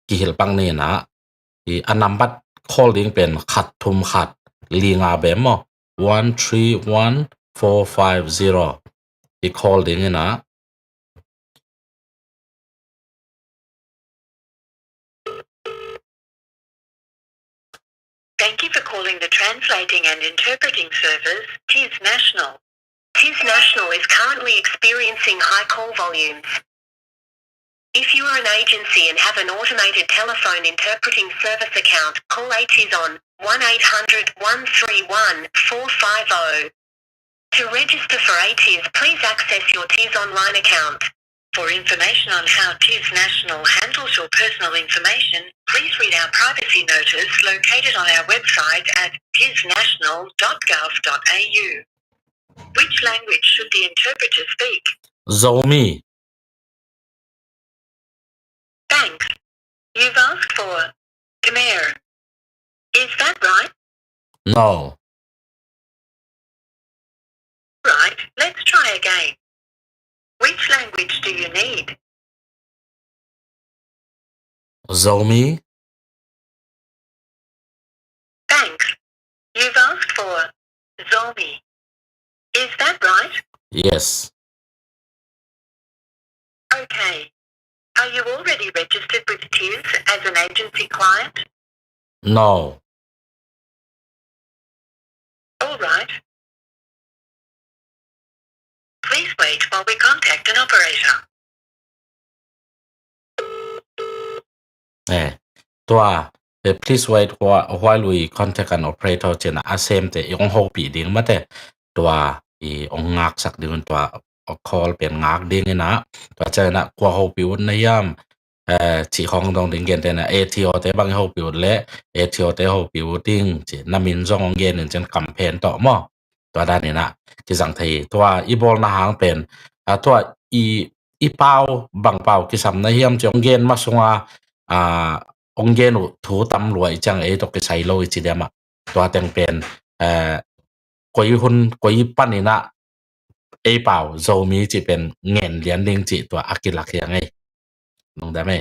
กี่หิลปังนี่นะที่อันนับบัตร calling เป็นขัดทุมขัดลีงาเบม131450ที่ calling นี่นะ Thank you for calling the translating and interpreting service, TIS National. TIS National is currently experiencing high call volumes. If you are an agency and have an automated telephone interpreting service account, call ATIS on 1-800-131-450. To register for ATIS, please access your TIS online account. For information on how TIS National handles your personal information, please read our privacy notice located on our website at tisnational.gov.au. Which language should the interpreter speak? Zomi. Thanks. You've asked for Khmer. Is that right? No. Right, let's try again. Which language do you need? Zomi. Thanks. You've asked for Zomi. Is that right? Yes. Okay. Are you already registered with TIS as an agency client? No. All right. Please wait while we contact an operator. ตัว please wait while we contact an operator เจนะอาเซมแต่ยงหกปีดิ้งมาแต่ตัวองงักสักดิ้งตัวcall เป็นงักดิ้งนะตัวเจนะกว่าหกปีวันนี้ยามจีของตรงดิ้งเกนแต่นะATO แต่บางหกปีวันเละ ATO แต่หกปีวันดิ้งจีน้ำมินจงองเกนหนึ่งเจนกัมเพนต่อมั่วตัวด้านนี้นะที่สังเทตัวอีบอลนะหางเป็นตัวอีเป้าบางเป้าที่สำนักยามจงเกนมาส่งองเกนุถูตำรวจจังตกใช้โลจิเดียมาตัวแต่งเป็นกวยหุ่นกวยปั้นนี่นะเป่าโซมีจิเป็นเงินเหรียญลิงจิตัวอากิลักยังไงลงได้ไหม